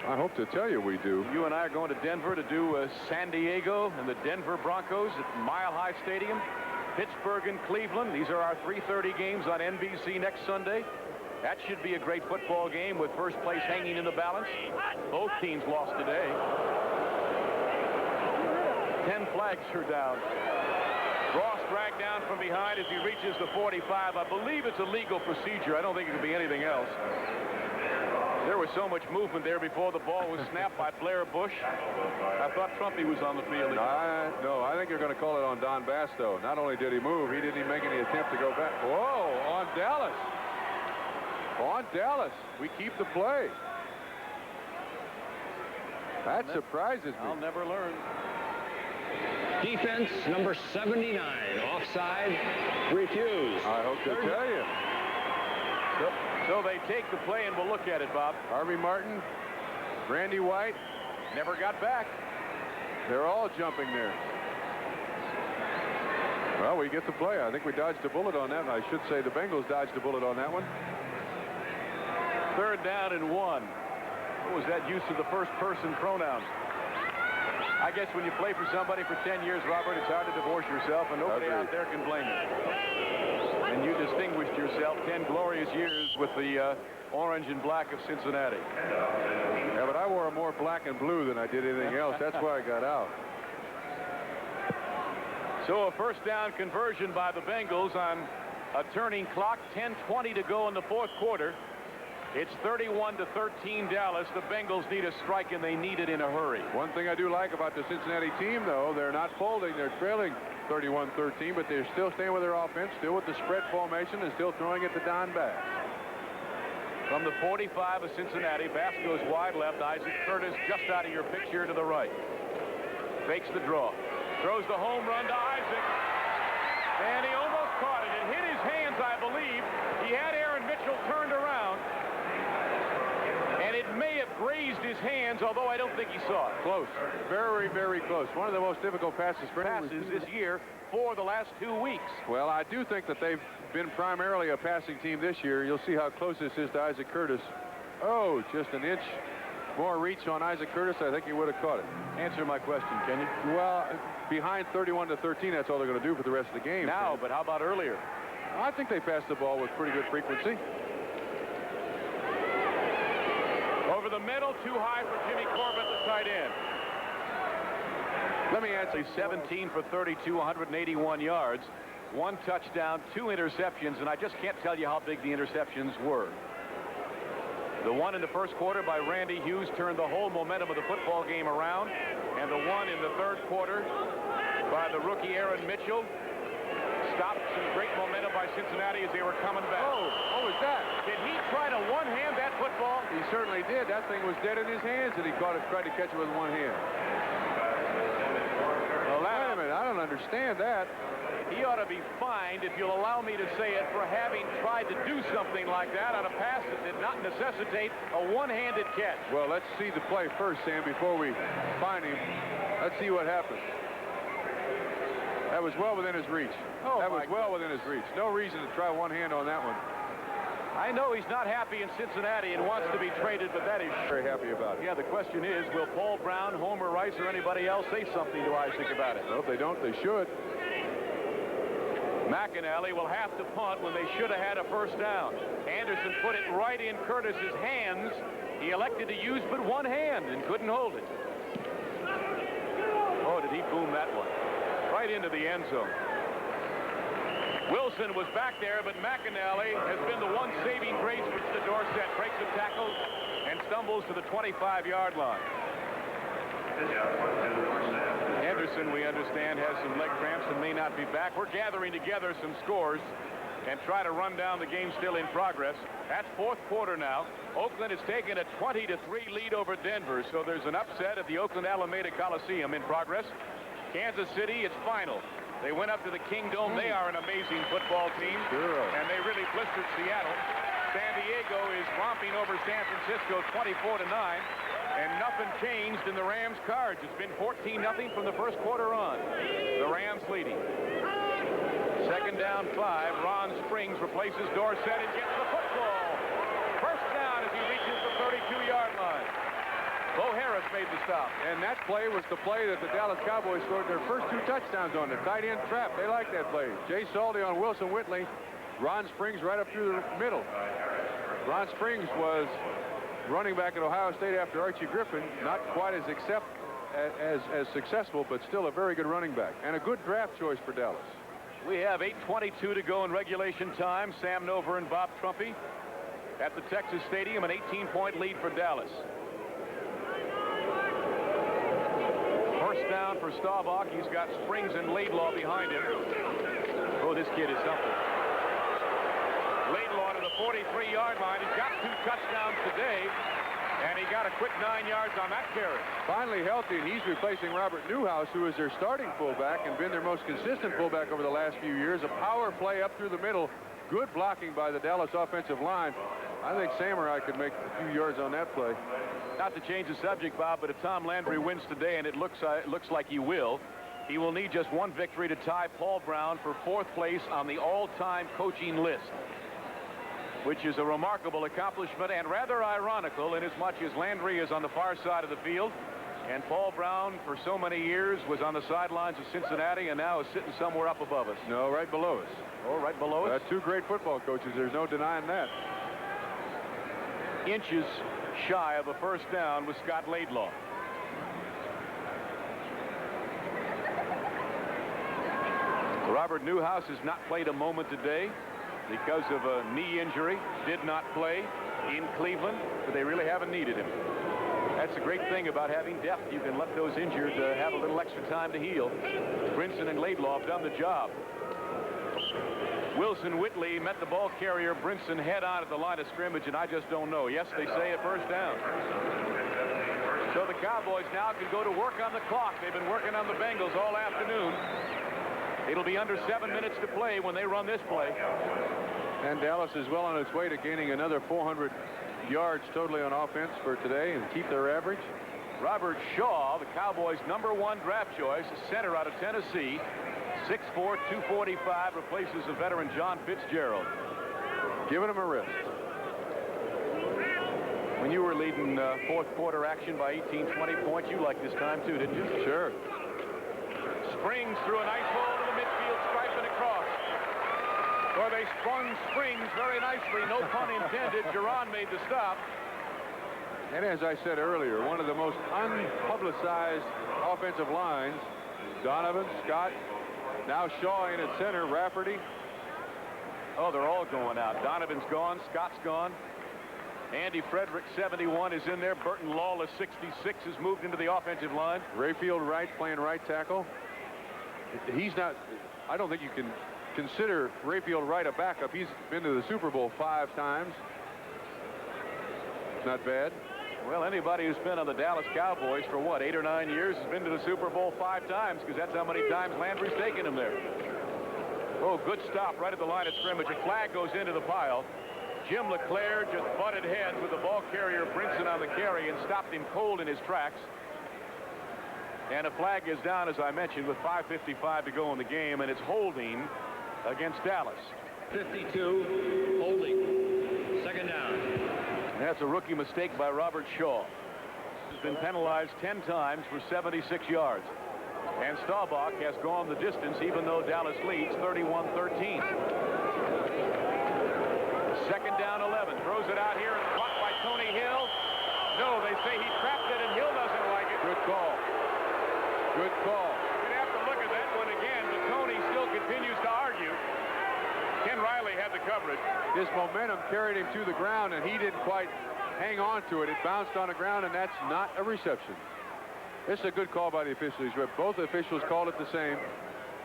I hope to tell you we do. You and I are going to Denver to do San Diego and the Denver Broncos at Mile High Stadium, Pittsburgh and Cleveland. These are our 3:30 games on NBC next Sunday. That should be a great football game with first place hanging in the balance. Both teams lost today. 10 flags are down. Ross dragged down from behind as he reaches the 45. I believe it's a legal procedure. I don't think it could be anything else. There was so much movement there before the ball was snapped by Blair Bush. I thought Trumpy was on the field. No, I think you're going to call it on Don Bass, though. Not only did he move, he didn't even make any attempt to go back. Whoa, on Dallas. On Dallas. We keep the play. That surprises me. I'll never learn. Defense, number 79. Offside, refused. I hope to tell you. So they take the play, and we'll look at it, Bob. Harvey Martin, Randy White, never got back. They're all jumping there. Well, we get the play. I think we dodged a bullet on that. I should say the Bengals dodged a bullet on that one. 3rd down and 1. What was that use of the first person pronouns? I guess when you play for somebody for 10 years, Robert, it's hard to divorce yourself, and nobody out there can blame you. And you distinguished yourself 10 glorious years with the orange and black of Cincinnati. Yeah, but I wore more black and blue than I did anything else. That's why I got out. So a first down conversion by the Bengals on a turning clock. 10:20 to go in the 4th quarter. It's 31-13 Dallas. The Bengals need a strike, and they need it in a hurry. One thing I do like about the Cincinnati team, though, they're not folding. They're trailing 31-13, but they're still staying with their offense, still with the spread formation, and still throwing it to Don Bass. From the 45 of Cincinnati, Bass goes wide left. Isaac Curtis just out of your picture to the right. Fakes the draw. Throws the home run to Isaac. And he almost caught it. It hit his hands, I believe. He had Aaron Mitchell turned around. And it may have grazed his hands, although I don't think he saw it. Close. Very, very close. One of the most difficult passes this year for the last 2 weeks. Well, I do think that they've been primarily a passing team this year. You'll see how close this is to Isaac Curtis. Oh, just an inch more reach on Isaac Curtis. I think he would have caught it. Answer my question, can you? Well, behind 31-13, that's all they're going to do for the rest of the game. Now, but how about earlier? I think they passed the ball with pretty good frequency. Over the middle, too high for Jimmy Corbett, the tight end. Let me answer. 17 for 32, 181 yards, 1 touchdown, 2 interceptions, and I just can't tell you how big the interceptions were. The one in the first quarter by Randy Hughes turned the whole momentum of the football game around, and the one in the 3rd quarter by the rookie Aaron Mitchell stopped some great momentum by Cincinnati as they were coming back. Oh, what was that? Did he try to one-hand that football? He certainly did. That thing was dead in his hands, and he tried to catch it with one hand. Well, wait a minute. I don't understand that. He ought to be fined, if you'll allow me to say it, for having tried to do something like that on a pass that did not necessitate a one-handed catch. Well, let's see the play first, Sam, before we fine him. Let's see what happens. That was well within his reach. Oh, that was well within his reach. No reason to try one hand on that one. I know he's not happy in Cincinnati and wants to be traded, but that is very happy about it. Yeah, the question is, will Paul Brown, Homer Rice, or anybody else say something to Isaac about it? Well, if they don't, they should. McInally will have to punt when they should have had a first down. Anderson put it right in Curtis's hands. He elected to use but one hand and couldn't hold it. Oh, did he boom that one? Right into the end zone. Wilson was back there, but McInally has been the one saving grace for the Dorsett. Breaks a tackle and stumbles to the 25-yard line. Henderson, we understand, has some leg cramps and may not be back. We're gathering together some scores and try to run down the game still in progress. That's fourth quarter now. Oakland has taken a 20-3 lead over Denver, so there's an upset at the Oakland Alameda Coliseum in progress. Kansas City, it's final. They went up to the Kingdome. They are an amazing football team, and they really blistered Seattle. San Diego is romping over San Francisco 24-9, and nothing changed in the Rams' cards. It's been 14-0 from the first quarter on. The Rams leading. Second down 5. Ron Springs replaces Dorsett and gets the football. First down as he reaches the 32-yard line. Bo Harris made the stop. And that play was the play that the Dallas Cowboys scored their first 2 touchdowns on. The tight end trap. They like that play. Jay Salty on Wilson Whitley. Ron Springs right up through the middle. Ron Springs was running back at Ohio State after Archie Griffin. Not quite as successful, but still a very good running back. And a good draft choice for Dallas. We have 8:22 to go in regulation time. Sam Nover and Bob Trumpy at the Texas Stadium. An 18-point lead for Dallas. First down for Staubach. He's got Springs and Laidlaw behind him. Oh, this kid is something. Laidlaw to the 43-yard line. He's got 2 touchdowns today, and he got a quick 9 yards on that carry. Finally healthy, and he's replacing Robert Newhouse, who is their starting fullback and been their most consistent fullback over the last few years. A power play up through the middle. Good blocking by the Dallas offensive line. I think Samurai could make a few yards on that play. Not to change the subject, Bob, but if Tom Landry wins today, and it looks like he will need just one victory to tie Paul Brown for 4th place on the all-time coaching list, which is a remarkable accomplishment and rather ironical inasmuch as Landry is on the far side of the field, and Paul Brown for so many years was on the sidelines of Cincinnati and now is sitting somewhere up above us. No, right below us. Oh, right below us? That's 2 great football coaches. There's no denying that. Inches shy of a first down with Scott Laidlaw. Robert Newhouse has not played a moment today because of a knee injury. Did not play in Cleveland, but they really haven't needed him. That's the great thing about having depth. You can let those injured have a little extra time to heal. Brinson and Laidlaw have done the job. Wilson Whitley met the ball carrier Brinson head on at the line of scrimmage, and I just don't know. Yes, they say a first down. So the Cowboys now can go to work on the clock. They've been working on the Bengals all afternoon. It'll be under 7 minutes to play when they run this play. And Dallas is well on its way to gaining another 400 yards totally on offense for today and keep their average. Robert Shaw, the Cowboys' #1 draft choice, center out of Tennessee, 6'4", 245, replaces the veteran John Fitzgerald. Giving him a rest. When you were leading 4th quarter action by 18, 20 points, you liked this time too, didn't you? Sure. Springs through a nice ball to the midfield stripe and across. Or they sprung Springs very nicely, no pun intended. Duran made the stop. And as I said earlier, one of the most unpublicized offensive lines. Donovan, Scott, now Shaw in at center, Rafferty. Oh, they're all going out. Donovan's gone, Scott's gone. Andy Frederick, 71, is in there. Burton Lawless, 66, has moved into the offensive line. Rayfield Wright playing right tackle. He's not, I don't think you can consider Rayfield Wright a backup. He's been to the Super Bowl 5 times. Not bad. Well, anybody who's been on the Dallas Cowboys for what, 8 or 9 years has been to the Super Bowl 5 times, because that's how many times Landry's taken him there. Oh, good stop right at the line of scrimmage. A flag goes into the pile. Jim LeClaire just butted heads with the ball carrier Brinson on the carry and stopped him cold in his tracks. And a flag is down, as I mentioned, with 5:55 to go in the game, and it's holding against Dallas. 52, holding. Second down. And that's a rookie mistake by Robert Shaw. He's been penalized 10 times for 76 yards. And Staubach has gone the distance, even though Dallas leads 31-13. Second down 11. Throws it out here and caught by Tony Hill. No, they say he trapped it, and Hill doesn't like it. Good call. Good call. You'd have to look at that one again, but Tony still continues to argue. Ken Riley had the coverage. His momentum carried him to the ground, and he didn't quite hang on to it. It bounced on the ground, and that's not a reception. This is a good call by the officials. Both officials called it the same.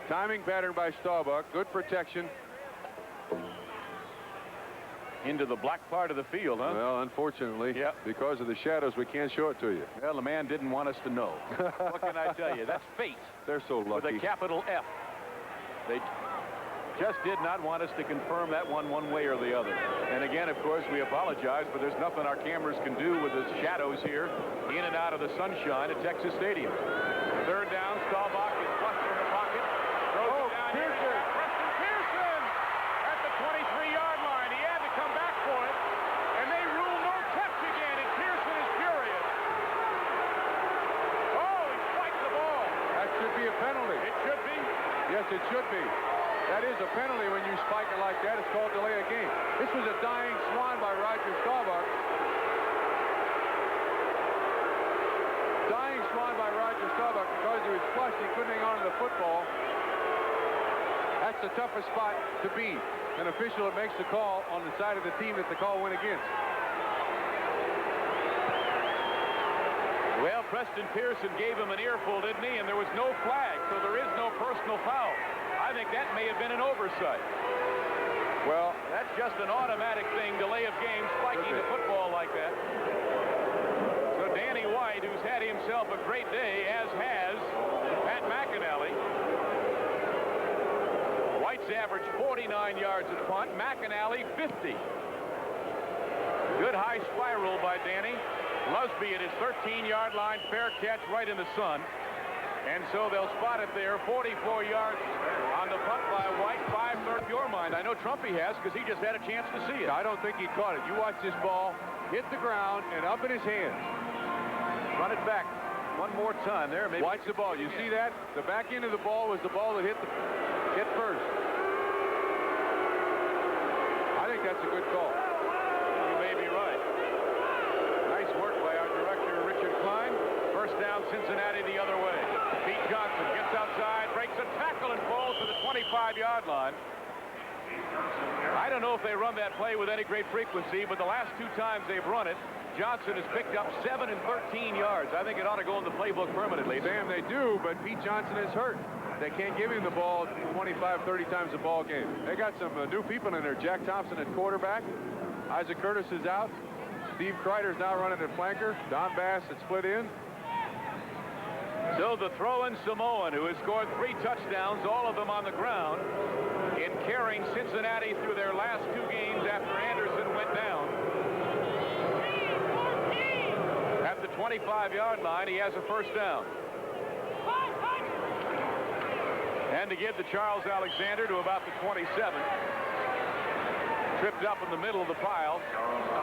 Timing pattern by Staubach. Good protection. Into the black part of the field, huh? Well, unfortunately, yep. Because of the shadows, we can't show it to you. Well, the man didn't want us to know. What can I tell you? That's fate. They're so lucky. With a capital F. They just did not want us to confirm that one way or the other. And again, of course, we apologize, but there's nothing our cameras can do with the shadows here in and out of the sunshine at Texas Stadium. Third down, Staubach is flushed in the pocket. Throws it down here. Preston Pearson at the 23-yard line. He had to come back for it, and they rule no touch again, and Pearson is furious. Oh, he spiked the ball. That should be a penalty. It should be. Yes, it should be. That is a penalty when you spike it like that. It's called delay of game. This was a dying swan by Roger Staubach. Dying swan by Roger Staubach because he was flushed. He couldn't hang on to the football. That's the toughest spot to be. An official that makes the call on the side of the team that the call went against. Well, Preston Pearson gave him an earful, didn't he? And there was no flag, so there is no personal foul. I think that may have been an oversight. Well, that's just an automatic thing, delay of game, spiking the football like that. So Danny White, who's had himself a great day, as has Pat McInally. White's averaged 49 yards at punt, McInally 50. Good high spiral by Danny. Lusby at his 13-yard line, fair catch right in the sun. And so they'll spot it there, 44 yards on the punt by White, 5-3 your mind. I know Trumpy has, because he just had a chance to see it. I don't think he caught it. You watch this ball hit the ground and up in his hands. Run it back one more time there. Maybe watch the ball. You see that? The back end of the ball was the ball that hit first. I think that's a good call. You may be right. Nice work by our director, Richard Klein. First down, Cincinnati the other way. Pete Johnson gets outside, breaks a tackle, and falls to the 25-yard line. I don't know if they run that play with any great frequency, but the last 2 times they've run it, Johnson has picked up 7 and 13 yards. I think it ought to go in the playbook permanently. Sam, they do, but Pete Johnson is hurt. They can't give him the ball 25, 30 times a ball game. They got some new people in there. Jack Thompson at quarterback. Isaac Curtis is out. Steve Kreider's now running at flanker. Don Bass had split in. So the throw-in Samoan, who has scored 3 touchdowns, all of them on the ground, in carrying Cincinnati through their last 2 games after Anderson went down. At the 25-yard line, he has a first down. And to give to Charles Alexander to about the 27. Tripped up in the middle of the pile.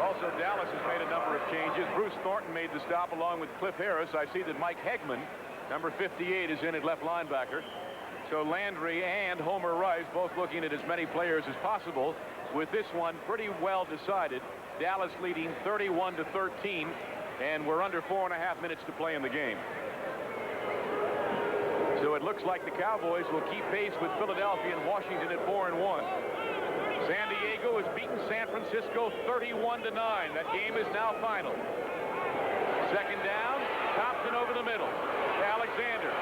Also, Dallas has made a number of changes. Bruce Thornton made the stop along with Cliff Harris. I see that Mike Hegman, number 58, is in at left linebacker. So Landry and Homer Rice both looking at as many players as possible. With this one pretty well decided. Dallas leading 31-13, and we're under 4.5 minutes to play in the game. So it looks like the Cowboys will keep pace with Philadelphia and Washington at 4-1. San Diego has beaten San Francisco 31-9. That game is now final. Second down, Thompson over the middle. Alexander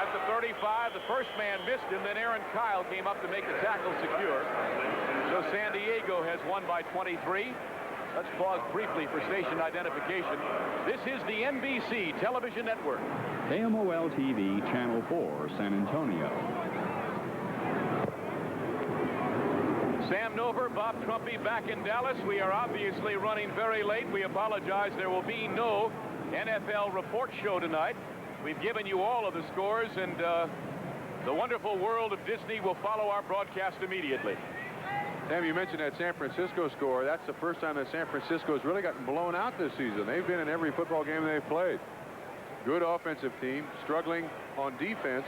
at the 35. The first man missed him. Then Aaron Kyle came up to make the tackle secure. So San Diego has won by 23. Let's pause briefly for station identification. This is the NBC television network. KMOL TV, Channel 4, San Antonio. Sam Nover, Bob Trumpy back in Dallas. We are obviously running very late. We apologize. There will be no NFL report show tonight. We've given you all of the scores, and the wonderful world of Disney will follow our broadcast immediately. Sam, you mentioned that San Francisco score. That's the first time that San Francisco has really gotten blown out this season. They've been in every football game they've played. Good offensive team, struggling on defense.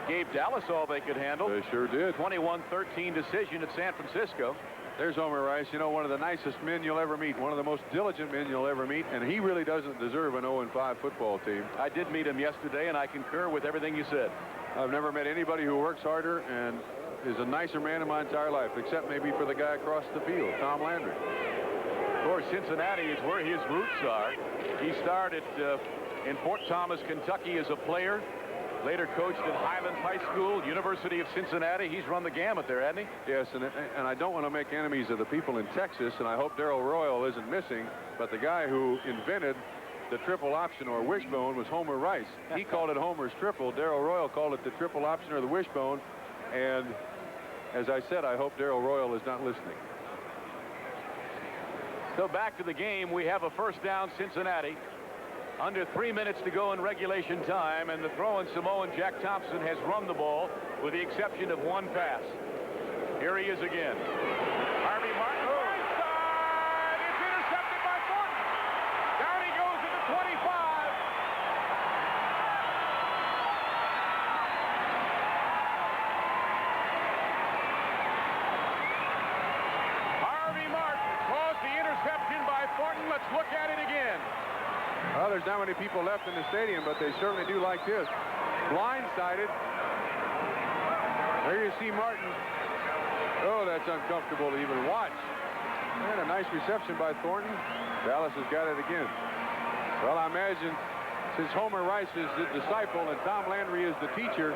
Gave Dallas all they could handle. They sure did. 21-13 decision at San Francisco. There's Homer Rice, you know, one of the nicest men you'll ever meet, one of the most diligent men you'll ever meet, and he really doesn't deserve an 0-5 football team. I did meet him yesterday, and I concur with everything you said. I've never met anybody who works harder and is a nicer man in my entire life, except maybe for the guy across the field, Tom Landry. Of course, Cincinnati is where his roots are. He started in Fort Thomas, Kentucky as a player. Later coached at Highlands High School, University of Cincinnati. He's run the gamut there, hasn't he? Yes, and I don't want to make enemies of the people in Texas, and I hope Darrell Royal isn't missing, but the guy who invented the triple option or wishbone was Homer Rice. He called it Homer's triple. Darrell Royal called it the triple option or the wishbone, and as I said, I hope Darrell Royal is not listening. So back to the game. We have a first down, Cincinnati. Under 3 minutes to go in regulation time, and the throwing Samoan Jack Thompson has run the ball with the exception of one pass. Here he is again. Harvey Martin. It's intercepted by Thornton. Down he goes to the 25. Harvey Martin caused the interception by Thornton. Let's look at it again. Well, there's not many people left in the stadium, but they certainly do like this. Blindsided. There you see Martin. Oh, that's uncomfortable to even watch. And a nice reception by Thornton. Dallas has got it again. Well, I imagine since Homer Rice is the disciple and Tom Landry is the teacher,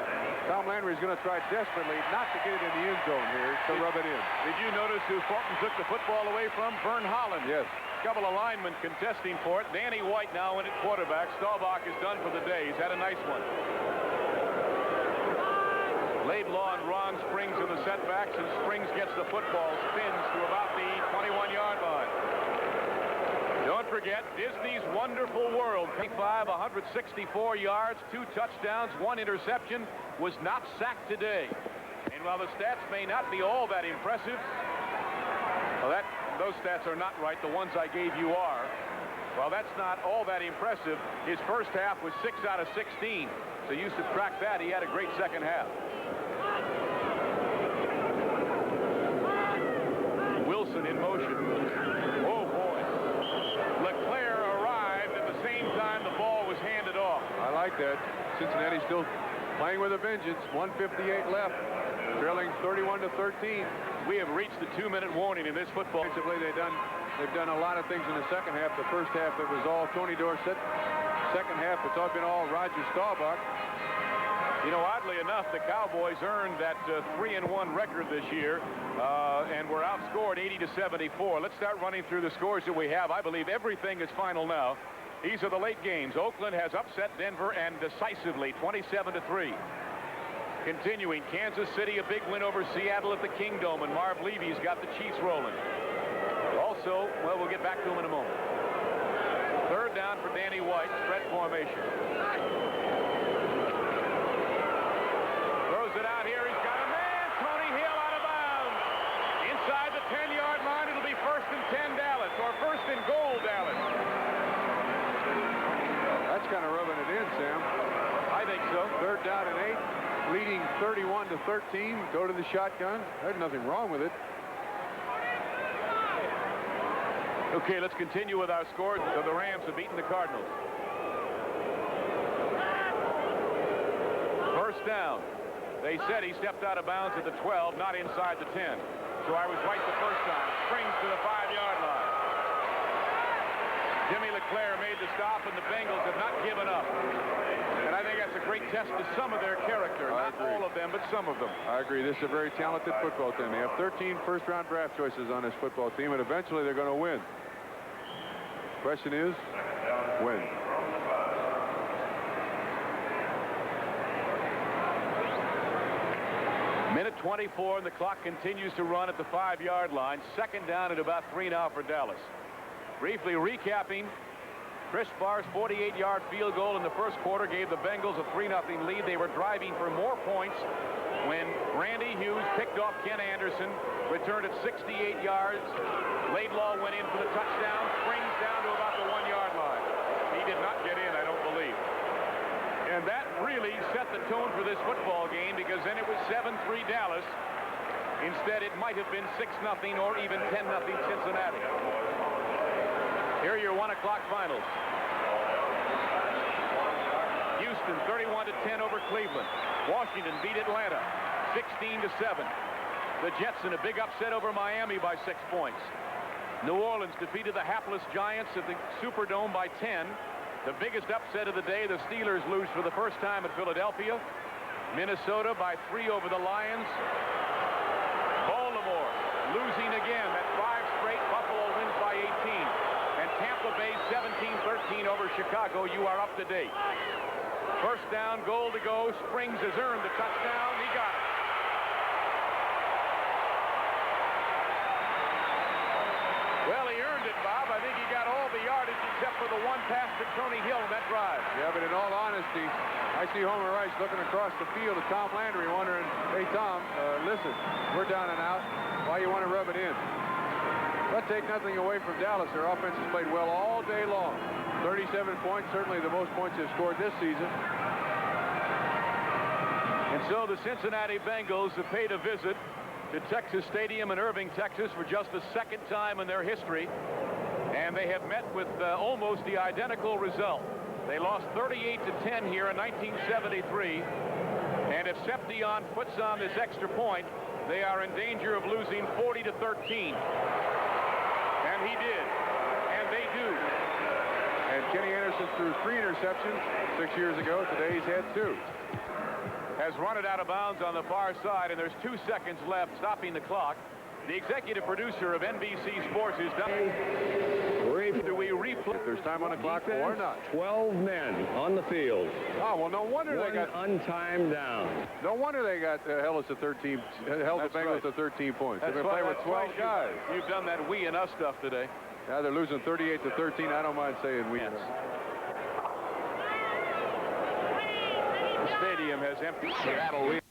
Tom Landry is going to try desperately not to get it in the end zone here to rub it in. Did you notice who Thornton took the football away from? Vern Holland. Yes. Couple of linemen contesting for it. Danny White now in at quarterback. Staubach is done for the day. He's had a nice one. Laidlaw and Ron Springs are the setbacks, and Springs gets the football, spins to about the 21-yard line. Don't forget, Disney's Wonderful World. 25, 164 yards, 2 touchdowns, 1 interception, was not sacked today. And while the stats may not be all that impressive, well, those stats are not right. The ones I gave you are. Well, that's not all that impressive. His first half was 6 out of 16. So you subtract that, he had a great second half. Wilson in motion. Oh, boy. LeClaire arrived at the same time the ball was handed off. I like that. Cincinnati still playing with a vengeance. 1:58 left. Trailing 31-13. We have reached the 2-minute warning in this football. Basically, they've done a lot of things in the second half. The first half, it was all Tony Dorsett. Second half, it's all been all Roger Staubach. You know, oddly enough, the Cowboys earned that 3-1 record this year, and were outscored 80-74. Let's start running through the scores that we have. I believe everything is final now. These are the late games. Oakland has upset Denver, and decisively, 27-3. Continuing, Kansas City, a big win over Seattle at the Kingdome, and Marv Levy's got the Chiefs rolling. Also, well, we'll get back to him in a moment. Third down for Danny White, spread formation. Throws it out here, he's got a man, Tony Hill out of bounds. Inside the 10-yard line, it'll be 1st and 10 Dallas, or 1st and goal Dallas. That's kind of rubbing it in, Sam. I think so. Third down and 8. Leading 31-13. Go to the shotgun. There's nothing wrong with it. Okay, let's continue with our scores. So the Rams have beaten the Cardinals. First down. They said he stepped out of bounds at the 12, not inside the 10. So I was right the first time. Springs to the 5-yard line. Jimmy LeClaire made the stop, and the Bengals have not given up. And I think that's a great test to some of their character. Not all of them, but some of them. I agree. This is a very talented football team. They have 13 first-round draft choices on this football team, and eventually they're going to win. Question is, when? Minute 24, and the clock continues to run at the 5-yard line. Second down at about 3 now for Dallas. Briefly recapping, Chris Barr's 48-yard field goal in the first quarter gave the Bengals a 3-0 lead. They were driving for more points when Randy Hughes picked off Ken Anderson, returned at 68 yards. Laidlaw went in for the touchdown, springs down to about the 1-yard line. He did not get in, I don't believe. And that really set the tone for this football game, because then it was 7-3 Dallas. Instead, it might have been 6-0 or even 10-0 Cincinnati. Here are your 1 o'clock finals. Houston 31-10 over Cleveland. Washington beat Atlanta 16-7. The Jets in a big upset over Miami by 6 points. New Orleans defeated the hapless Giants at the Superdome by 10. The biggest upset of the day, the Steelers lose for the first time at Philadelphia. Minnesota by 3 over the Lions. Baltimore losing again. That 5 straight. Buffalo wins by 18. And Tampa Bay 17-13 over Chicago. You are up to date. First down, goal to go. Springs has earned the touchdown. He got it. Well, he earned it, Bob. I think he got all the yardage except for the one pass to Tony Hill in that drive. Yeah, but in all honesty, I see Homer Rice looking across the field at Tom Landry wondering, hey, Tom, listen, we're down and out. Why you want to rub it in? But take nothing away from Dallas. Their offense has played well all day long. 37 points, certainly the most points they've scored this season. And so the Cincinnati Bengals have paid a visit to Texas Stadium in Irving, Texas for just the second time in their history. And they have met with almost the identical result. They lost 38-10 here in 1973. And if Seption puts on this extra point, they are in danger of losing 40-13. And he did. And they do. And Kenny Anderson threw 3 interceptions 6 years ago. Today he's had 2. Has run it out of bounds on the far side, and there's 2 seconds left, stopping the clock. The executive producer of NBC Sports is done. Do we replay? If there's time on the clock or not. 12 men on the field. Oh, well, no wonder they got untimed down. No wonder they got held the Bengals to 13 points. They've been playing with 12 guys. You've done that we and us stuff today. Yeah, they're losing 38-13. I don't mind saying we. Yes. The stadium has emptied.